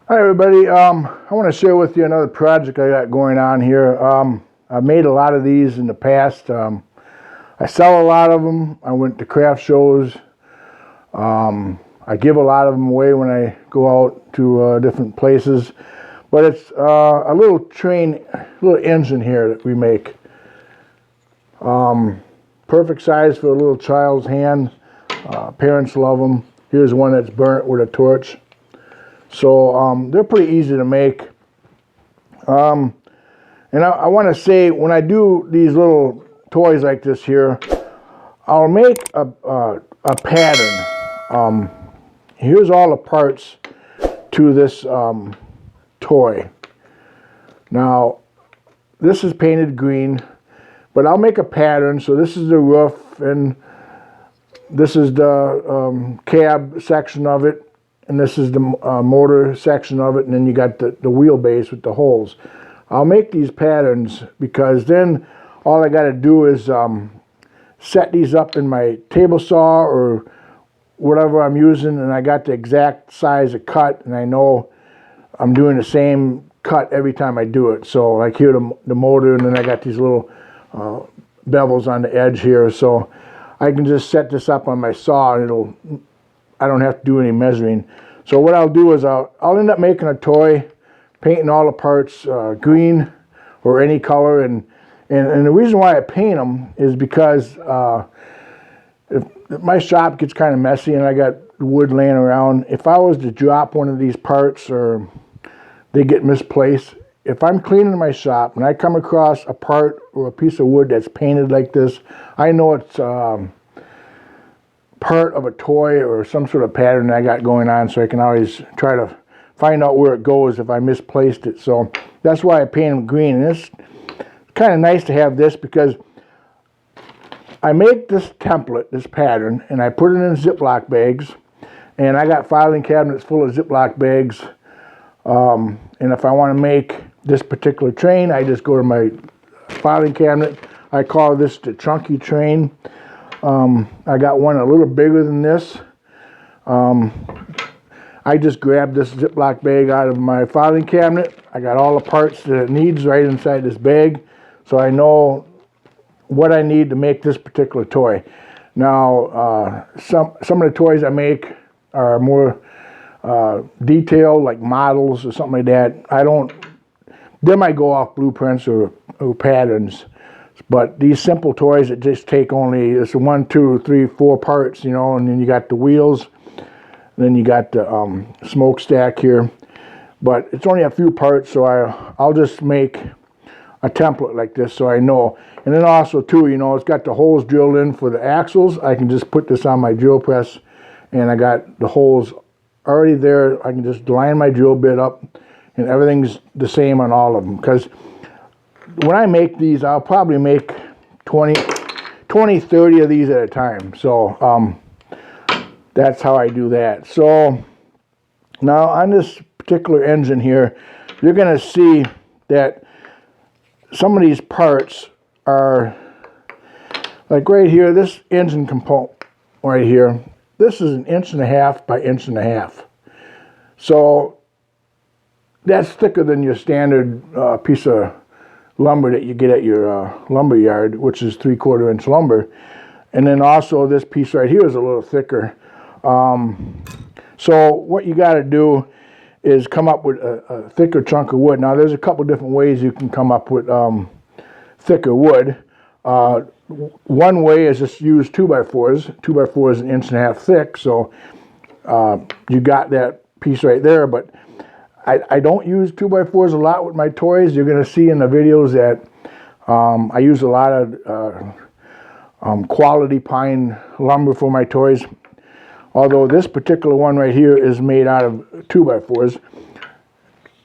Hi everybody, I want to share with you another project I got going on here. I've made a lot of these in the past. I sell a lot of them. I went to craft shows. I give a lot of them away when I go out to different places. But it's a little engine here that we make. Perfect size for a little child's hand. Parents love them. Here's one that's burnt with a torch. So they're pretty easy to make. And I want to say, when I do these little toys like this here, I'll make a pattern. Here's all the parts to this toy. Now, this is painted green, but I'll make a pattern. So this is the roof, and this is the cab section of it. And this is the motor section of it, and then you got the wheelbase with the holes. I'll make these patterns because then all I got to do is set these up in my table saw or whatever I'm using, and I got the exact size of cut, and I know I'm doing the same cut every time I do it. So like here, the motor, and then I got these little bevels on the edge here, so I can just set this up on my saw, and I don't have to do any measuring. So what I'll do is I'll end up making a toy, painting all the parts green or any color. And the reason why I paint them is because if my shop gets kind of messy and I got wood laying around, if I was to drop one of these parts or they get misplaced, if I'm cleaning my shop and I come across a part or a piece of wood that's painted like this, I know it's part of a toy or some sort of pattern I got going on, so I can always try to find out where it goes if I misplaced it. So that's why I paint them green. And it's kind of nice to have this because I make this template, this pattern, and I put it in Ziploc bags, and I got filing cabinets full of Ziploc bags. And if I want to make this particular train, I just go to my filing cabinet. I call this the chunky train. I got one a little bigger than this. I just grabbed this Ziploc bag out of my filing cabinet. I got all the parts that it needs right inside this bag, so I know what I need to make this particular toy. Now, some of the toys I make are more detailed, like models or something like that. They might go off blueprints or patterns. But these simple toys that just take only, it's 1, 2, 3, 4 parts, you know, and then you got the wheels, and then you got the smokestack here. But it's only a few parts, so I'll just make a template like this so I know. And then also too, you know, it's got the holes drilled in for the axles. I can just put this on my drill press, and I got the holes already there. I can just line my drill bit up, and everything's the same on all of them. Because when I make these, I'll probably make 20, 30 of these at a time. So that's how I do that. So now on this particular engine here, you're going to see that some of these parts are, like right here, this engine component right here, this is 1.5 inches by 1.5 inches. So that's thicker than your standard piece of lumber that you get at your lumber yard, which is 3/4 inch lumber. And then also this piece right here is a little thicker. So what you got to do is come up with a thicker chunk of wood. Now there's a couple different ways you can come up with thicker wood. One way is just use 2x4s. 2x4 is 1.5 inches thick, so you got that piece right there. But I don't use 2x4s a lot with my toys. You're going to see in the videos that I use a lot of quality pine lumber for my toys. Although this particular one right here is made out of 2x4s.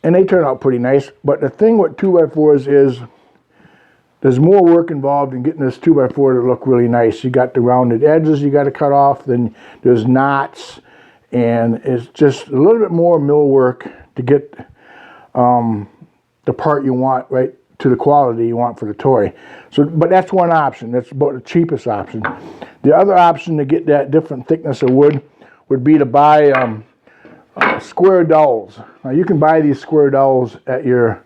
And they turn out pretty nice. But the thing with 2x4s is there's more work involved in getting this 2x4 to look really nice. You got the rounded edges you got to cut off. Then there's knots. And it's just a little bit more mill work to get the part you want right to the quality you want for the toy. So, but that's one option. That's about the cheapest option. The other option to get that different thickness of wood would be to buy square dowels. Now you can buy these square dowels at your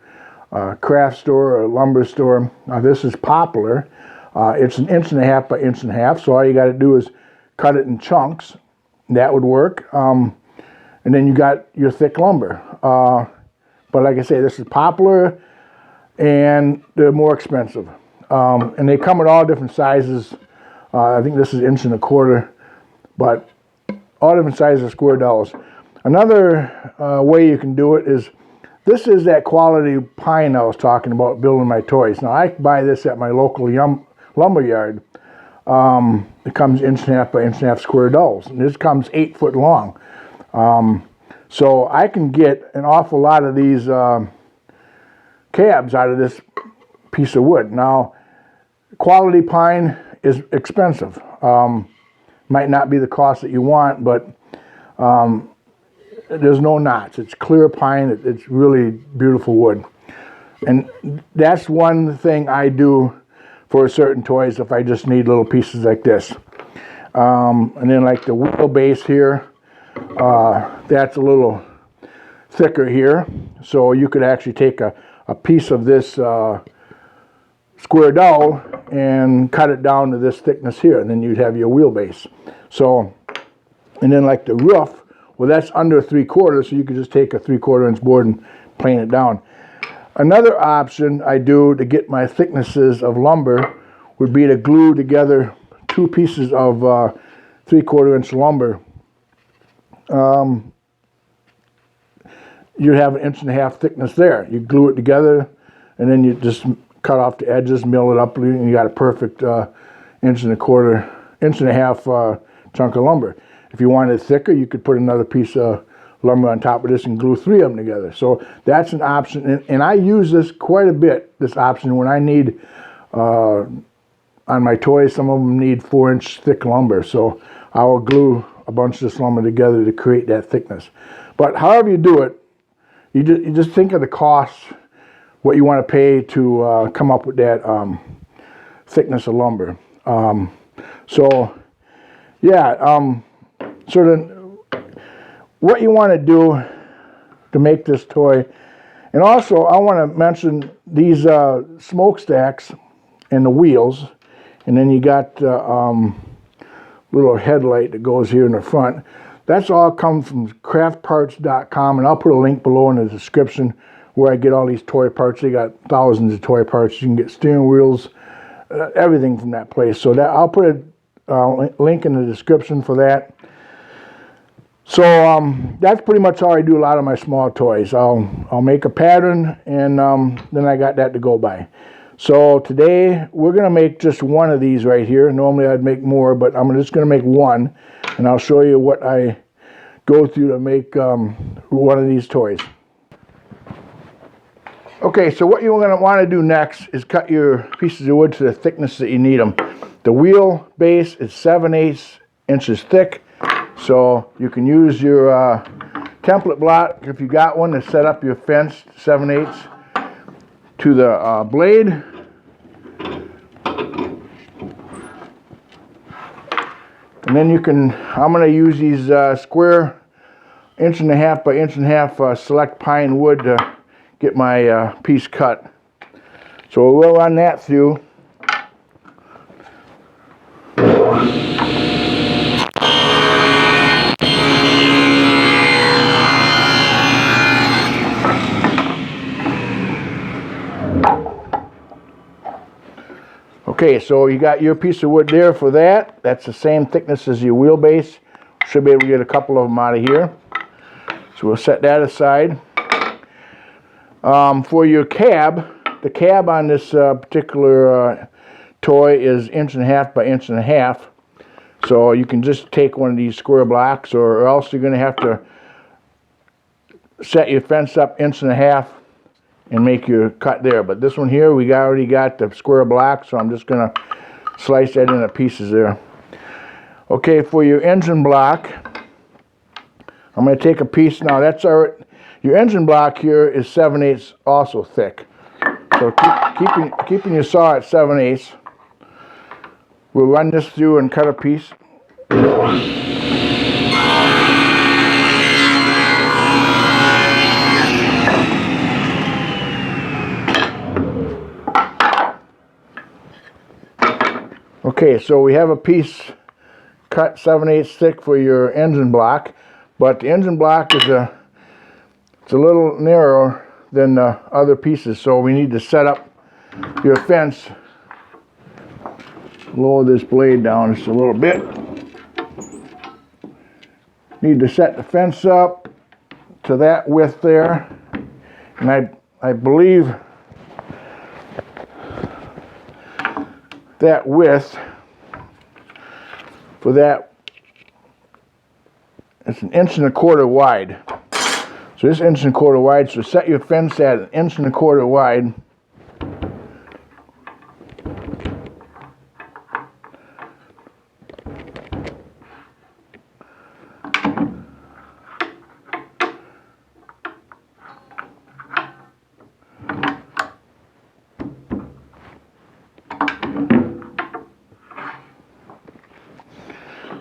craft store or lumber store. Now this is Poplar. It's 1.5 inches by 1.5 inches, so all you got to do is cut it in chunks. That would work. And then you got your thick lumber. But like I say, this is Poplar, and they're more expensive. And they come in all different sizes. I think this is 1.25 inches, but all different sizes of square dowels. Another way you can do it is, this is that quality pine I was talking about building my toys. Now I buy this at my local lumber yard. It comes 1.5 inches by 1.5 inches square dowels, and this comes 8 foot long. So I can get an awful lot of these cabs out of this piece of wood. Now, quality pine is expensive. Might not be the cost that you want, but there's no knots. It's clear pine. It's really beautiful wood. And that's one thing I do for certain toys if I just need little pieces like this. And then like the Wheelbase here, that's a little thicker here. So you could actually take a piece of this square dowel and cut it down to this thickness here, and then you'd have your Wheelbase. So, and then like the roof, well, that's under 3/4, so you could just take a 3/4 inch board and plane it down. Another option I do to get my thicknesses of lumber would be to glue together 2 pieces of 3/4 inch lumber. You'd have 1.5 inch thickness there. You glue it together, and then you just cut off the edges, mill it up, and you got a perfect 1.25 inch chunk of lumber. If you wanted it thicker, you could put another piece of lumber on top of this and glue 3 of them together. So that's an option, and I use this quite a bit, this option, when I need, on my toys, some of them need 4-inch thick lumber, so I will glue a bunch of this lumber together to create that thickness. But however you do it, you just think of the cost, what you want to pay to come up with that thickness of lumber. So then what you want to do to make this toy, and also I want to mention these smokestacks and the wheels, and then you got little headlight that goes here in the front. That's all comes from craftparts.com, and I'll put a link below in the description where I get all these toy parts. They got thousands of toy parts. You can get steering wheels, everything from that place. So that I'll put a link in the description for that. So that's pretty much how I do a lot of my small toys. I'll make a pattern, and then I got that to go by. So today we're going to make just one of these right here. Normally I'd make more, but I'm just going to make one, and I'll show you what I go through to make one of these toys. Okay, so what you're going to want to do next is cut your pieces of wood to the thickness that you need them. The wheel base is 7/8 inches thick, so you can use your template block, if you got one, to set up your fence 7/8 to the blade. And then you can, I'm going to use these square 1.5 by 1.5 select pine wood to get my piece cut. So we'll run that through. Okay, so you got your piece of wood there for that. That's the same thickness as your wheelbase. Should be able to get a couple of them out of here. So we'll set that aside. For your cab, the cab on this particular toy is 1.5 by 1.5. So you can just take one of these square blocks, or else you're going to have to set your fence up 1.5 and make your cut there. But this one here, we already got the square block, so I'm just going to slice that into pieces there. Okay, for your engine block, I'm going to take a piece. Now that's your engine block here is 7/8 also thick. So keeping your saw at 7/8. We'll run this through and cut a piece. Okay, so we have a piece cut 7/8 thick for your engine block, but the engine block is it's a little narrower than the other pieces, so we need to set up your fence. Lower this blade down just a little bit. Need to set the fence up to that width there, and I believe that width for that, it's 1.25 inches wide. So this 1.25 inches wide, so set your fence at 1.25 inches wide.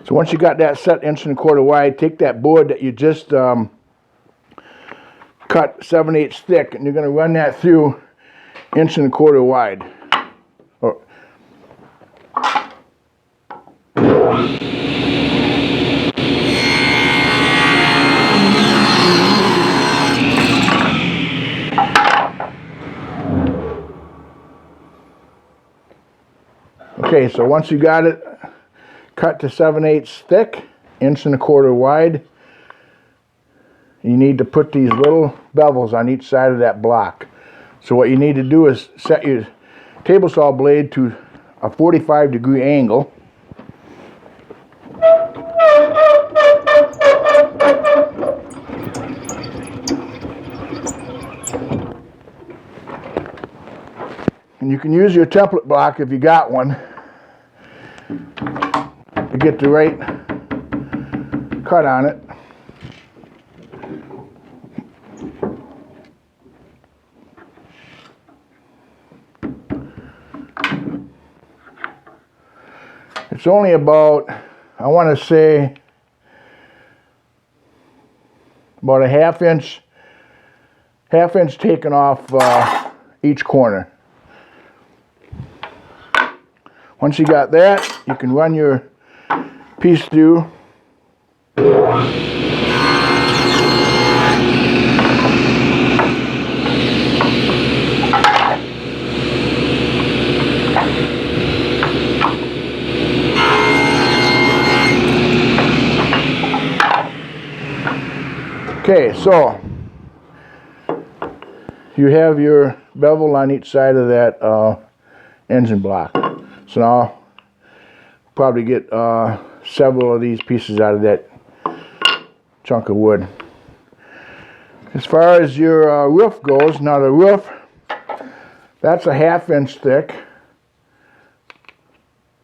So once you got that set 1.25 inches wide, take that board that you just cut 7/8 thick, and you're going to run that through 1.25 inches wide. Okay, so once you got it cut to 7/8 thick, 1.25 inches wide, you need to put these little bevels on each side of that block. So what you need to do is set your table saw blade to a 45-degree angle. And you can use your template block if you got one to get the right cut on it. It's only about, I want to say, about a half inch taken off each corner. Once you got that, you can run your piece through. Okay, so you have your bevel on each side of that engine block. So now probably get several of these pieces out of that chunk of wood. As far as your roof goes, now the roof, that's a 1/2 inch thick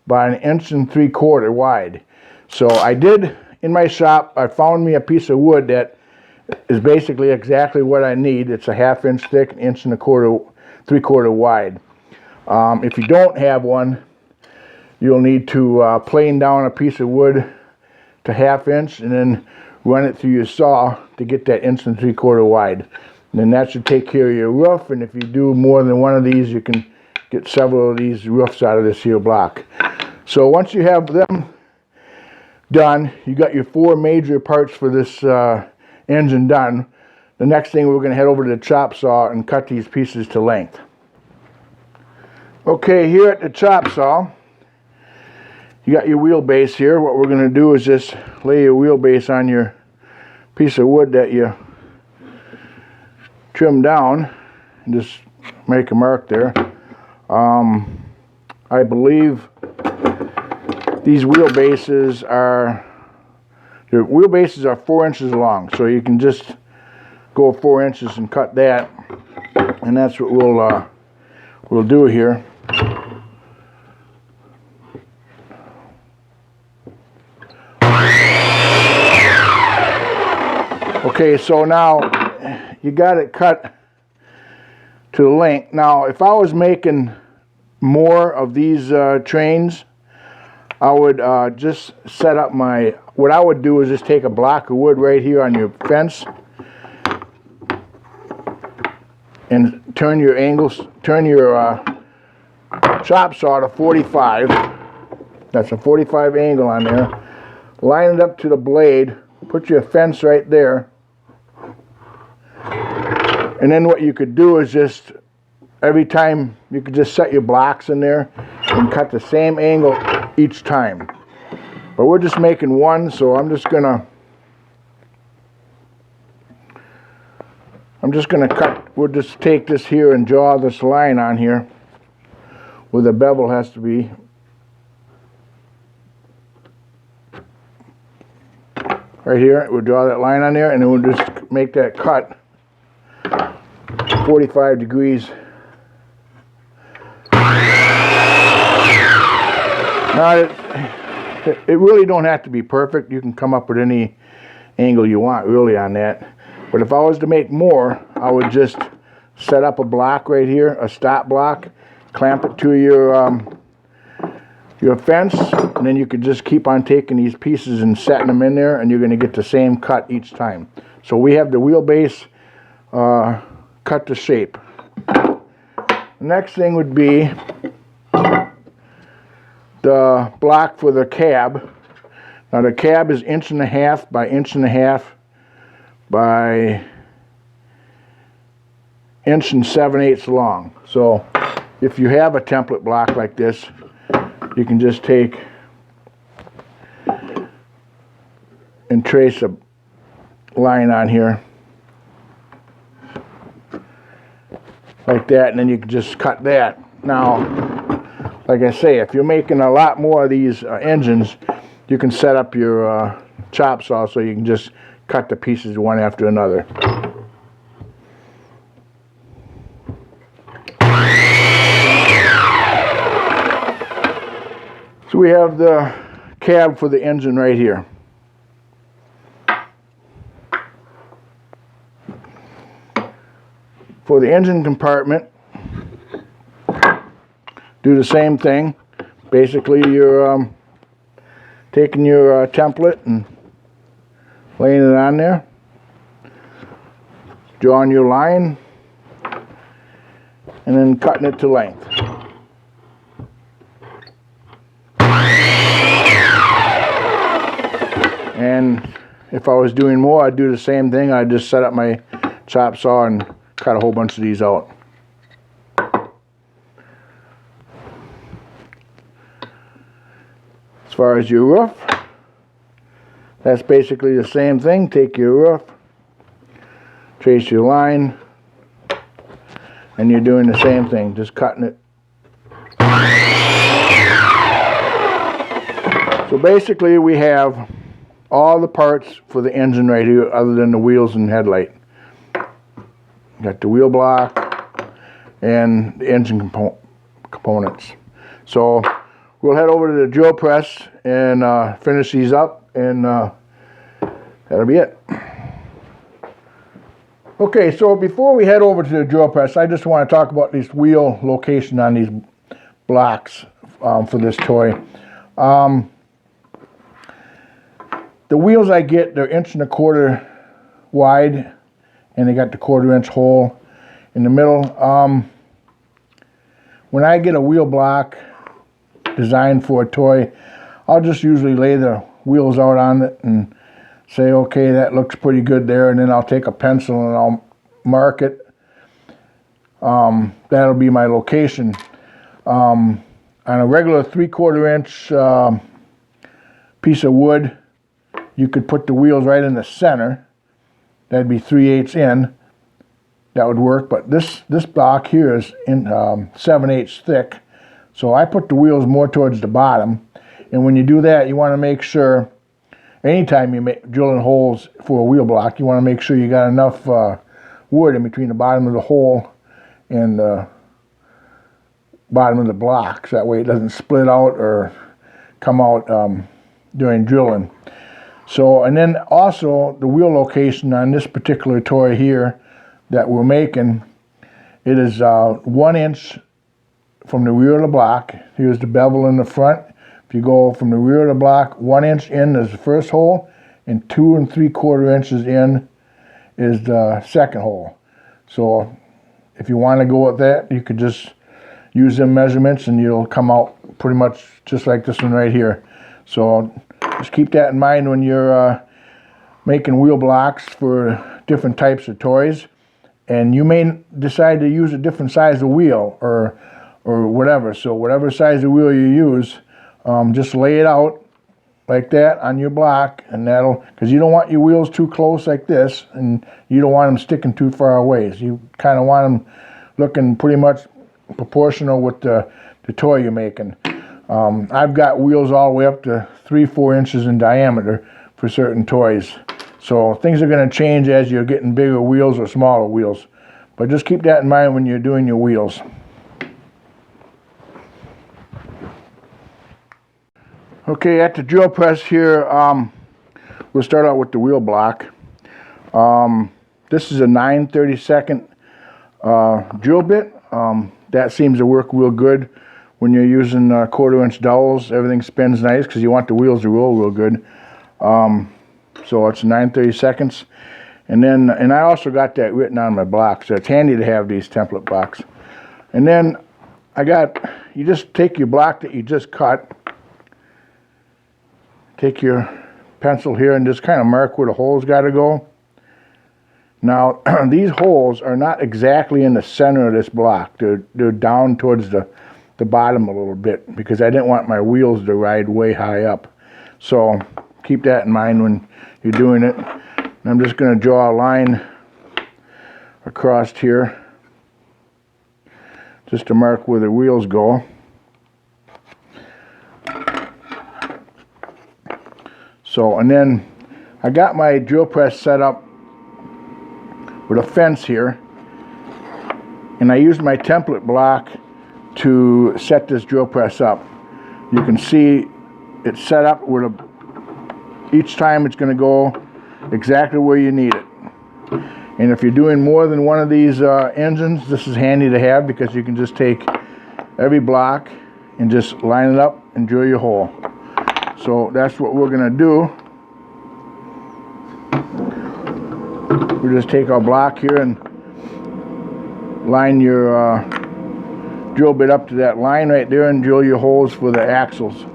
by 1.75 inches wide. So I did, in my shop, I found me a piece of wood that is basically exactly what I need. It's a 1/2 inch thick, 1.75 inches wide. If you don't have one, you'll need to plane down a piece of wood to 1/2 inch and then run it through your saw to get that 1.75 inches wide. And then that should take care of your roof, and if you do more than one of these, you can get several of these roofs out of this here block. So once you have them done, you got your 4 major parts for this engine done. The next thing, we're going to head over to the chop saw and cut these pieces to length. Okay, here at the chop saw, you got your wheelbase here. What we're going to do is just lay your wheelbase on your piece of wood that you trim down and just make a mark there. I believe these wheelbases are 4 inches long, so you can just go 4 inches and cut that, and that's what we'll do here. Okay, so now you got it cut to the length. Now, if I was making more of these trains, I would just set up what I would do is just take a block of wood right here on your fence and turn your chop saw to 45. That's a 45 angle on there. Line it up to the blade. Put your fence right there. And then what you could do is just, every time, you could just set your blocks in there and cut the same angle each time. But we're just making one, so I'm just gonna cut, we'll just take this here and draw this line on here where the bevel has to be. Right here, we'll draw that line on there, and then we'll just make that cut 45 degrees. Now, it really don't have to be perfect. You can come up with any angle you want, really, on that. But if I was to make more, I would just set up a block right here, a stop block, clamp it to your fence, and then you could just keep on taking these pieces and setting them in there, and you're going to get the same cut each time. So we have the wheelbase cut to shape. The next thing would be the block for the cab. Now the cab is 1.5 by 1.5 by 1 7/8 long. So if you have a template block like this, you can just take and trace a line on here like that, and then you can just cut that. Now, like I say, if you're making a lot more of these engines, you can set up your chop saw so you can just cut the pieces one after another. So we have the cab for the engine right here. For the engine compartment, do the same thing. Basically, you're taking your template and laying it on there, drawing your line, and then cutting it to length. And if I was doing more, I'd do the same thing. I'd just set up my chop saw and cut a whole bunch of these out. As far as your roof, that's basically the same thing. Take your roof, trace your line, and you're doing the same thing, just cutting it. So basically we have all the parts for the engine right here other than the wheels and headlight. Got the wheel block and the engine components. So we'll head over to the drill press and finish these up, and that'll be it. Okay, so before we head over to the drill press, I just want to talk about this wheel location on these blocks for this toy. The wheels I get, they're 1.25 inches wide, and they got the 1/4 inch hole in the middle. When I get a wheel block designed for a toy, I'll just usually lay the wheels out on it and say, okay, that looks pretty good there, and then I'll take a pencil and I'll mark it. That'll be my location. On a regular 3/4 inch piece of wood, you could put the wheels right in the center. That'd be 3/8 in. That would work, but this block here is in 7/8 thick, so I put the wheels more towards the bottom. And when you do that, you want to make sure, anytime you're drilling holes for a wheel block, you want to make sure you got enough wood in between the bottom of the hole and the bottom of the block, so that way it doesn't split out or come out during drilling. So, and then also the wheel location on this particular toy here that we're making, it is 1 inch from the rear of the block. Here's the bevel in the front. If you go from the rear of the block, 1 inch in is the first hole, and 2 3/4 inches in is the second hole. So if you want to go with that, you could just use them measurements and you'll come out pretty much just like this one right here. So just keep that in mind when you're making wheel blocks for different types of toys. And you may decide to use a different size of wheel or whatever. So whatever size of wheel you use, just lay it out like that on your block, and that'll, because you don't want your wheels too close like this, and you don't want them sticking too far away. So you kind of want them looking pretty much proportional with the toy you're making. I've got wheels all the way up to 3-4 inches in diameter for certain toys. So things are going to change as you're getting bigger wheels or smaller wheels. But just keep that in mind when you're doing your wheels. Okay, at the drill press here, we'll start out with the wheel block. This is a 9/32 drill bit. That seems to work real good when you're using 1/4 inch dowels. Everything spins nice because you want the wheels to roll real good. So it's 9/32. And I also got that written on my block, so it's handy to have these template blocks. And then you just take your block that you just cut, take your pencil here and just kind of mark where the holes got to go. Now, these holes are not exactly in the center of this block. They're down towards the bottom a little bit because I didn't want my wheels to ride way high up. So keep that in mind when you're doing it. And I'm just going to draw a line across here just to mark where the wheels go. So, and then I got my drill press set up with a fence here, and I used my template block to set this drill press up. You can see it's set up with each time it's going to go exactly where you need it. And if you're doing more than one of these engines, this is handy to have because you can just take every block and just line it up and drill your hole. So that's what we're going to do. We'll just take our block here and line your drill bit up to that line right there and drill your holes for the axles.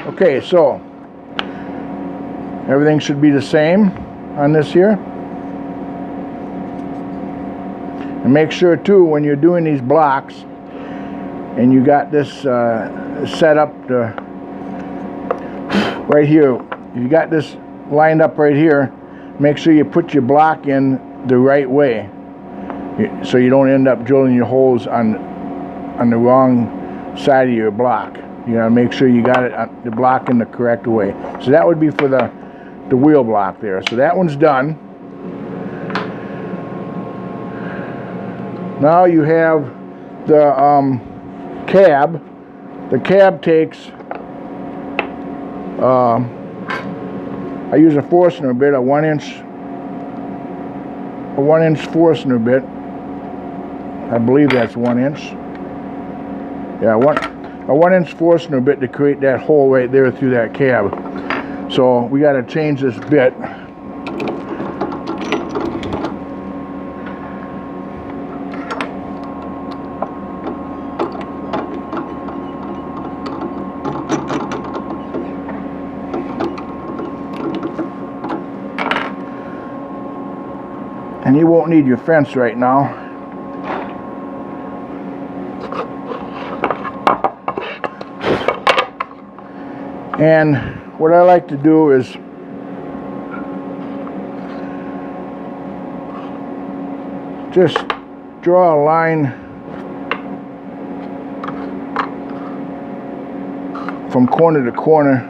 Okay, so everything should be the same on this here. And make sure too when you're doing these blocks and you got this set up right here, you got this lined up right here, make sure you put your block in the right way so you don't end up drilling your holes on the wrong side of your block. You gotta make sure you got it the block in the correct way. So that would be for the wheel block there. So that one's done. Now you have the cab. The cab takes I use a Forstner bit, a 1-inch Forstner bit. I believe that's 1 inch. Yeah, a 1-inch Forstner bit to create that hole right there through that cab. So we got to change this bit. And you won't need your fence right now. And what I like to do is just draw a line from corner to corner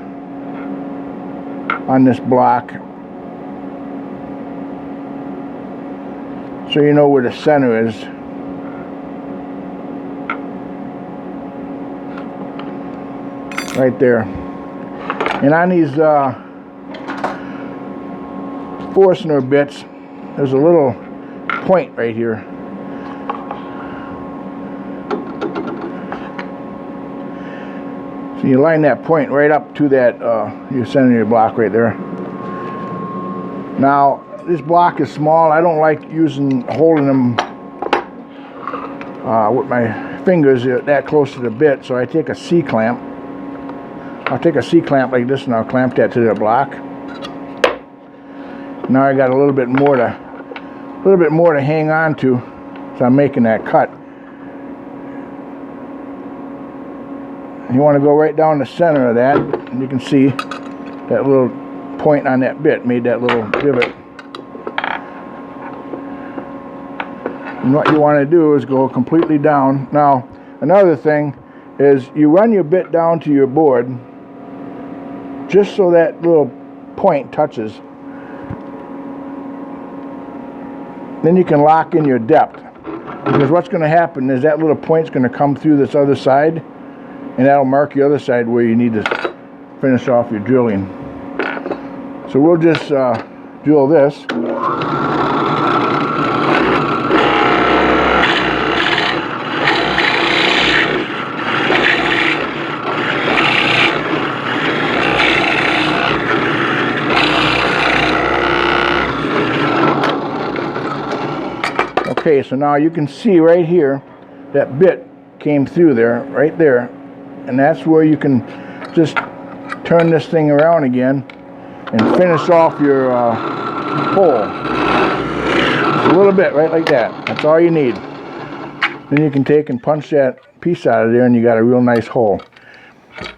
on this block so you know where the center is. right there. And on these Forstner bits, there's a little point right here. So you line that point right up to that your center of your block right there. Now this block is small. I don't like holding them with my fingers that close to the bit, so I take a C-clamp. I'll take a C-clamp like this and I'll clamp that to the block. Now I got a little bit more to hang on to, so I'm making that cut. You want to go right down the center of that, and you can see that little point on that bit made that little divot. And what you want to do is go completely down. Now, another thing is you run your bit down to your board just so that little point touches. Then you can lock in your depth. Because what's going to happen is that little point's going to come through this other side, and that'll mark the other side where you need to finish off your drilling. So we'll just drill this. Okay, so now you can see right here that bit came through there, right there, and that's where you can just turn this thing around again and finish off your hole. Just a little bit, right like that. That's all you need. Then you can take and punch that piece out of there and you got a real nice hole.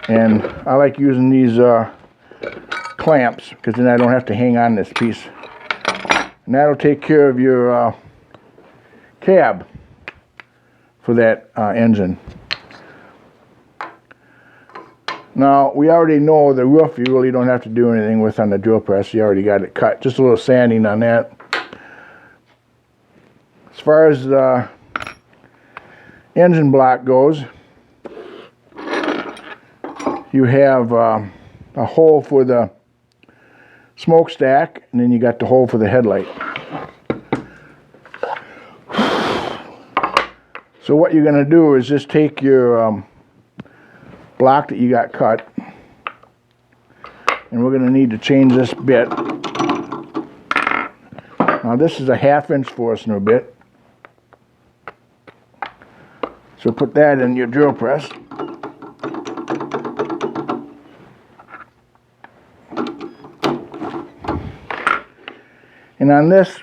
And I like using these clamps because then I don't have to hang on this piece. And that'll take care of your cab for that engine. Now we already know the roof you really don't have to do anything with on the drill press. You already got it cut. Just a little sanding on that. As far as the engine block goes, you have a hole for the smokestack, and then you got the hole for the headlight. So what you're going to do is just take your block that you got cut, and we're going to need to change this bit. Now this is a 1/2 inch Forstner bit. So put that in your drill press. And on this,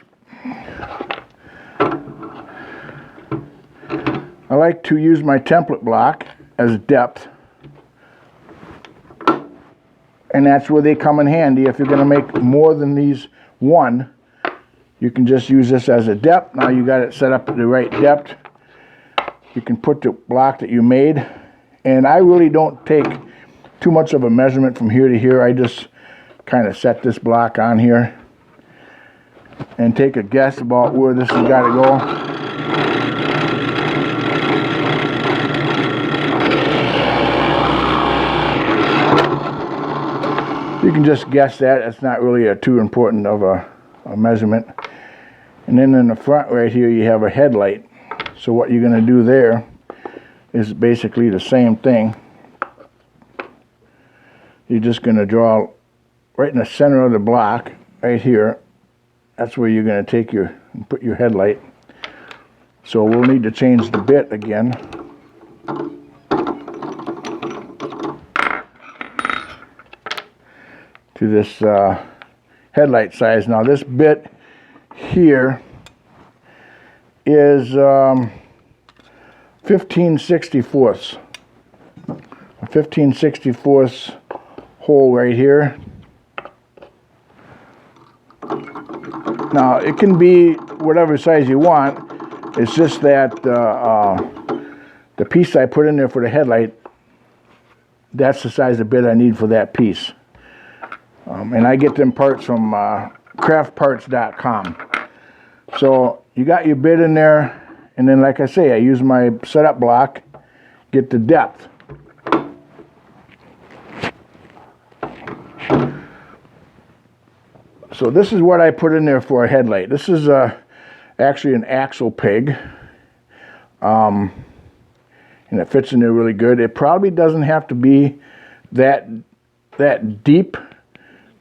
I like to use my template block as depth, and that's where they come in handy. If you're going to make more than these one, you can just use this as a depth. Now you got it set up at the right depth. You can put the block that you made, and I really don't take too much of a measurement from here to here. I just kind of set this block on here and take a guess about where this has got to go. You can just guess that. It's not really too important of a measurement. And then in the front right here you have a headlight. So what you're going to do there is basically the same thing. You're just going to draw right in the center of the block right here. That's where you're going to take and put your headlight. So we'll need to change the bit again. To this headlight size. Now this bit here is 15/64. A 15/64 hole right here. Now it can be whatever size you want. It's just that the piece I put in there for the headlight, that's the size of bit I need for that piece. And I get them parts from craftparts.com. So you got your bit in there, and then like I say, I use my setup block, get the depth. So this is what I put in there for a headlight. This is actually an axle peg. And it fits in there really good. It probably doesn't have to be that deep,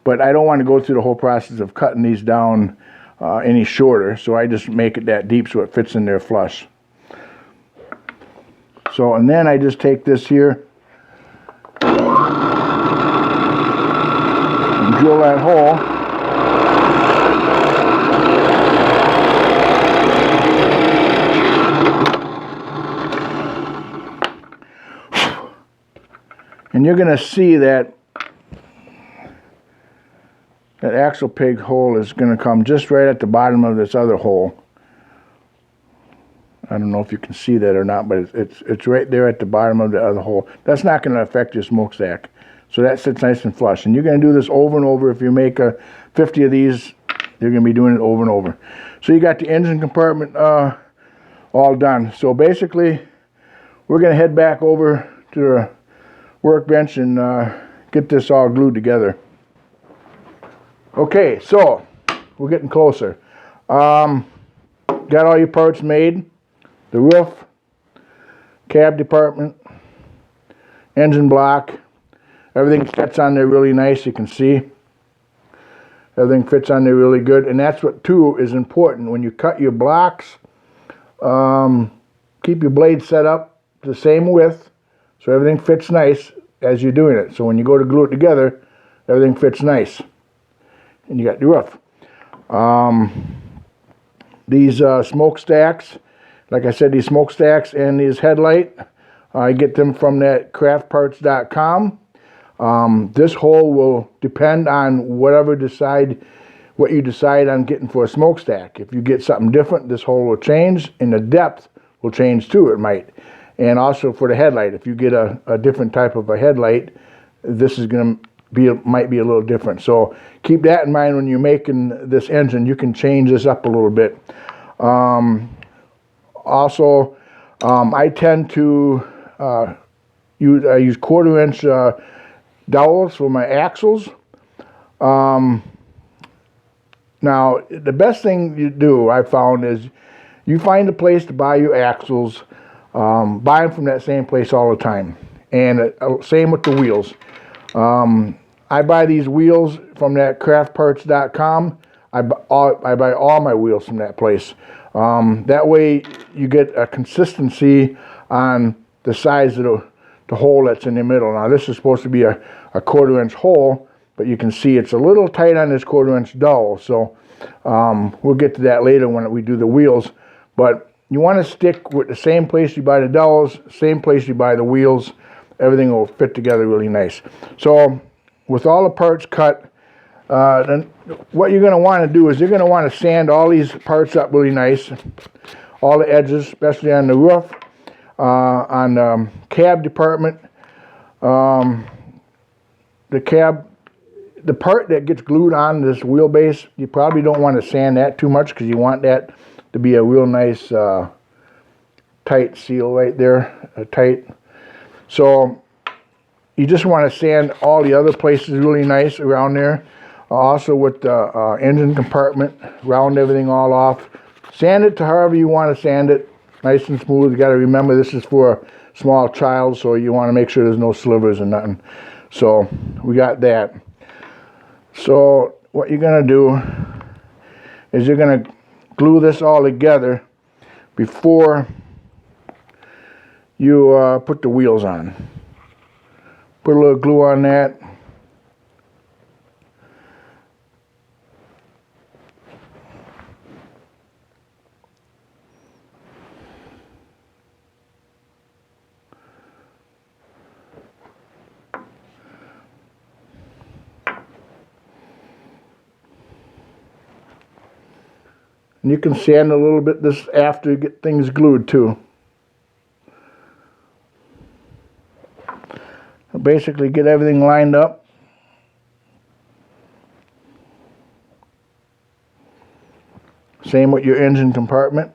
but I don't want to go through the whole process of cutting these down any shorter, so I just make it that deep so it fits in there flush. So, and then I just take this here and drill that hole. And you're going to see that axle peg hole is going to come just right at the bottom of this other hole. I don't know if you can see that or not, but it's right there at the bottom of the other hole. That's not going to affect your smokestack. So that sits nice and flush. And you're going to do this over and over. If you make 50 of these, you're going to be doing it over and over. So you got the engine compartment all done. So basically, we're going to head back over to the workbench and get this all glued together. Okay, so we're getting closer. Got all your parts made. The roof, cab department, engine block, everything fits on there really nice. You can see everything fits on there really good, and that's what too is important when you cut your blocks. Keep your blade set up the same width so everything fits nice as you're doing it. So when you go to glue it together, everything fits nice. And you got the roof. These smokestacks, like I said, these smokestacks and these headlight, I get them from that craftparts.com. This hole will depend on what you decide on getting for a smokestack. If you get something different, this hole will change, and the depth will change too, it might. And also for the headlight, if you get a different type of a headlight, this is going to might be a little different. So keep that in mind when you're making this engine. You can change this up a little bit. Also, I tend to use 1/4 inch dowels for my axles. Now, the best thing you do, I found, is you find a place to buy your axles. Buy them from that same place all the time. And same with the wheels. I buy these wheels from that craftparts.com. I buy all my wheels from that place. That way you get a consistency on the size of the hole that's in the middle. Now this is supposed to be a 1/4 inch hole, but you can see it's a little tight on this 1/4 inch dowel. So we'll get to that later when we do the wheels. But you want to stick with the same place you buy the dowels, same place you buy the wheels. Everything will fit together really nice. So with all the parts cut, then what you're going to want to do is you're going to want to sand all these parts up really nice. All the edges, especially on the roof, on the cab department. The part that gets glued on this wheelbase, you probably don't want to sand that too much because you want that to be a real nice tight seal right there, tight. So you just want to sand all the other places really nice around there. Also with the engine compartment, round everything all off. Sand it to however you want to sand it, nice and smooth. You got to remember this is for a small child, so you want to make sure there's no slivers or nothing. So we got that. So what you're going to do is you're going to glue this all together before you put the wheels on. Put a little glue on that. And you can sand a little bit this after you get things glued too. Basically get everything lined up. Same with your engine compartment.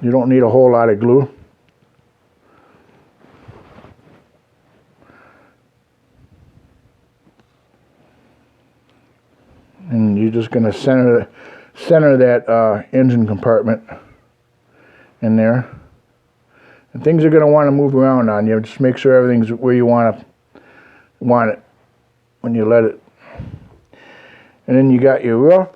You don't need a whole lot of glue. and you're just going to center that engine compartment in there. And things are going to want to move around on you. Just make sure everything's where you want it when you let it. And then you got your roof.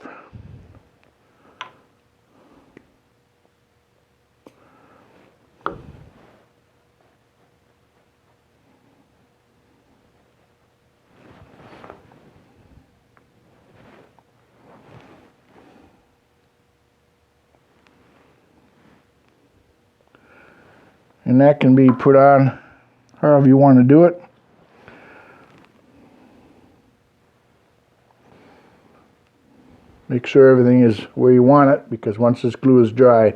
And that can be put on however you want to do it. Make sure everything is where you want it, because once this glue is dry,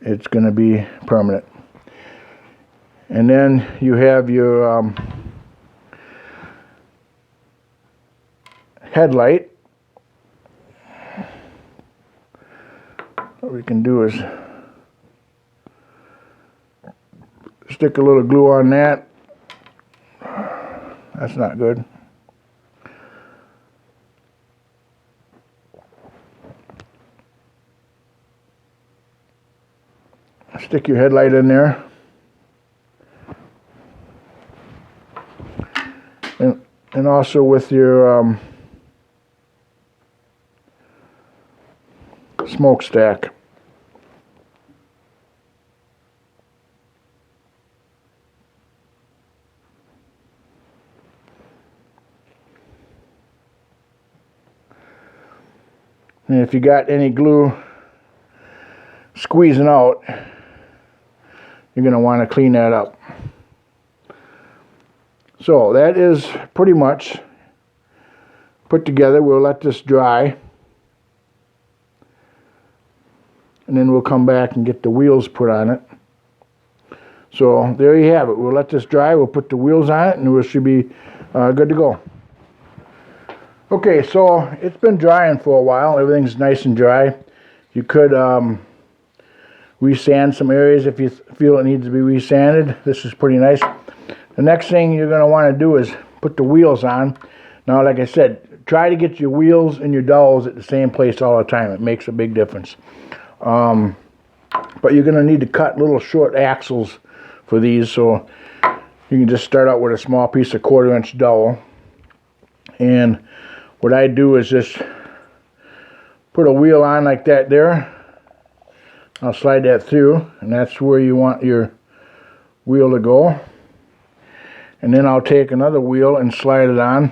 it's going to be permanent. And then you have your headlight. What we can do is stick a little glue on that. That's not good. Stick your headlight in there. And also with your smokestack. And if you got any glue squeezing out, you're going to want to clean that up. So that is pretty much put together. We'll let this dry, and then we'll come back and get the wheels put on it. So there you have it. We'll let this dry, we'll put the wheels on it, and we should be good to go. Okay, so it's been drying for a while. Everything's nice and dry. You could resand some areas if you feel it needs to be resanded. This is pretty nice. The next thing you're going to want to do is put the wheels on. Now, like I said, try to get your wheels and your dowels at the same place all the time. It makes a big difference. But you're going to need to cut little short axles for these, so you can just start out with a small piece of 1/4 inch dowel. And what I do is just put a wheel on like that there. I'll slide that through, and that's where you want your wheel to go. And then I'll take another wheel and slide it on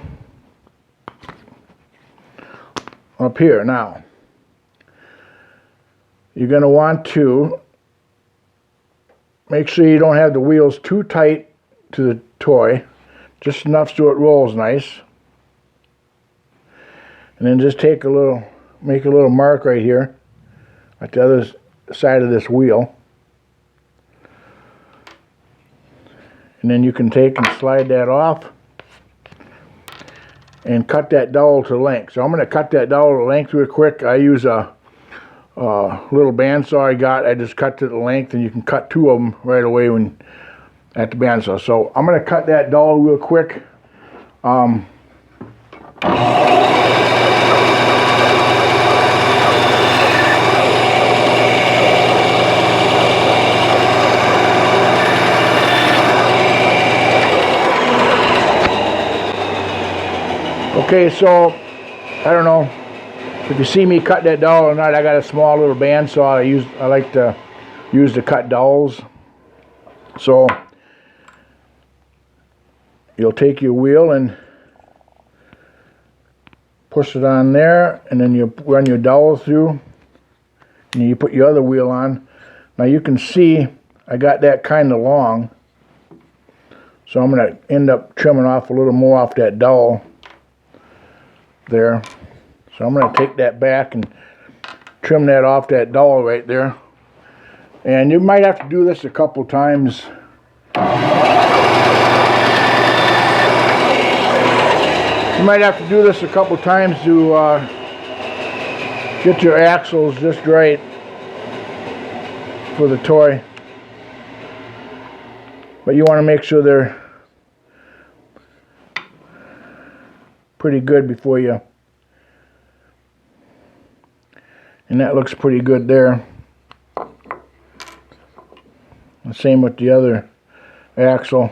up here. Now, you're going to want to make sure you don't have the wheels too tight to the toy, just enough so it rolls nice. And then just make a little mark right here at the other side of this wheel. And then you can take and slide that off and cut that dowel to length. So I'm going to cut that dowel to length real quick. I use a little bandsaw I got. I just cut to the length, and you can cut 2 of them right away when at the bandsaw. So I'm going to cut that dowel real quick. Okay, so I don't know if you see me cut that dowel or not. I got a small little bandsaw I like to use to cut dowels. So you'll take your wheel and push it on there, and then you run your dowel through, and you put your other wheel on. Now you can see I got that kind of long, so I'm going to end up trimming off a little more off that dowel there. So I'm going to take that back and trim that off that dowel right there. And you might have to do this a couple times. You might have to do this a couple times to get your axles just right for the toy. But you want to make sure they're pretty good before you And that looks pretty good there. The same with the other axle.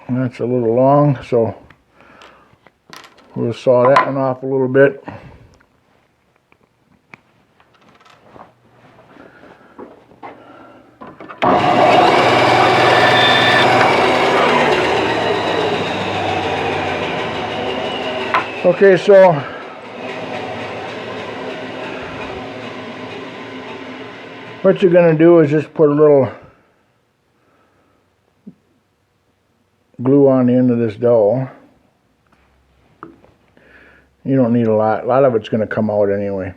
That's a little long, so we'll saw that one off a little bit. Okay, so what you're going to do is just put a little glue on the end of this dowel. You don't need a lot. A lot of it's going to come out anyway.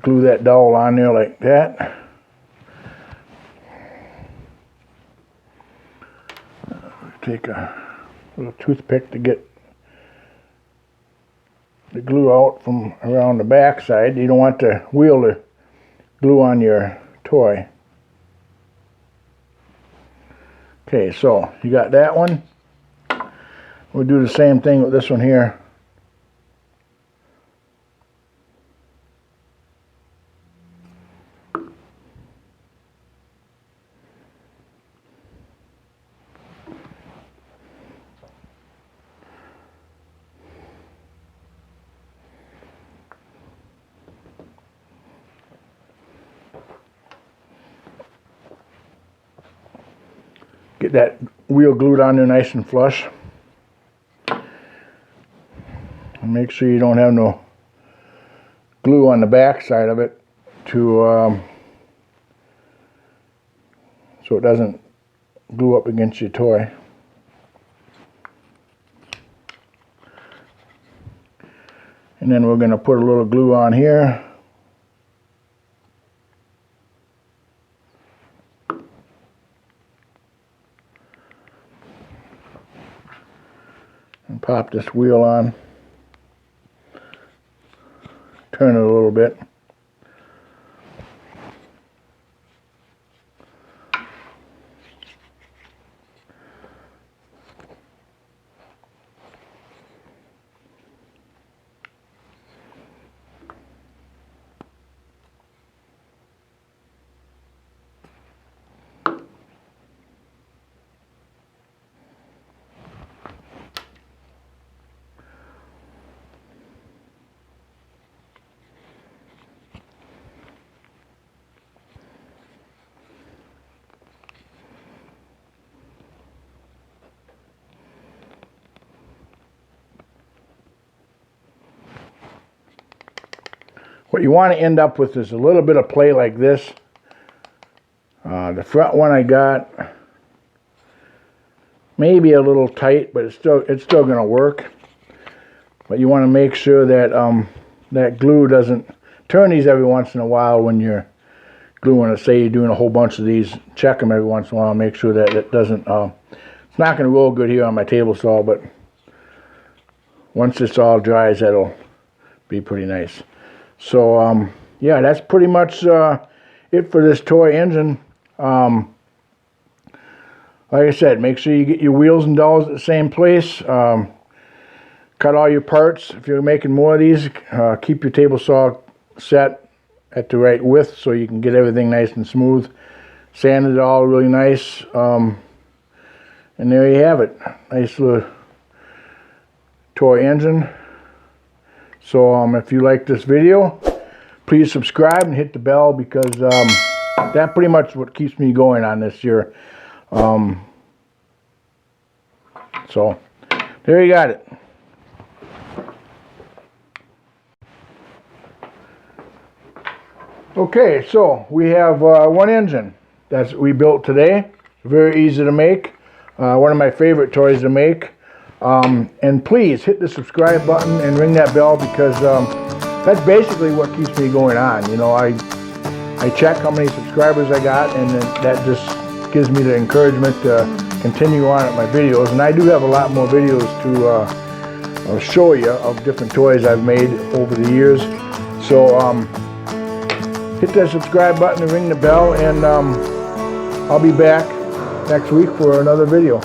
Glue that dowel on there like that. Take a little toothpick to get the glue out from around the back side. You don't want to wheel the glue on your toy. Okay, so you got that one. We'll do the same thing with this one here. Get that wheel glued on there nice and flush. And make sure you don't have no glue on the back side of it to so it doesn't glue up against your toy. And then we're going to put a little glue on here. And pop this wheel on. Turn it a little bit. What you want to end up with is a little bit of play like this. The front one I got maybe a little tight, but it's still going to work. But you want to make sure that that glue doesn't turn these every once in a while when you're gluing it. Say you're doing a whole bunch of these, check them every once in a while. Make sure that it doesn't. It's not going to roll good here on my table saw, but once this all dries, that'll be pretty nice. So yeah, that's pretty much it for this toy engine. Like I said, make sure you get your wheels and dowels at the same place. Cut all your parts. If you're making more of these, keep your table saw set at the right width so you can get everything nice and smooth. Sand it all really nice. And there you have it. Nice little toy engine. So if you like this video, please subscribe and hit the bell, because that pretty much what keeps me going on this year. So there you got it. Okay, so we have one engine that we built today. Very easy to make. One of my favorite toys to make. And please hit the subscribe button and ring that bell, because that's basically what keeps me going on. You know, I check how many subscribers I got, and that just gives me the encouragement to continue on at my videos. And I do have a lot more videos to show you of different toys I've made over the years. So hit that subscribe button and ring the bell, and I'll be back next week for another video.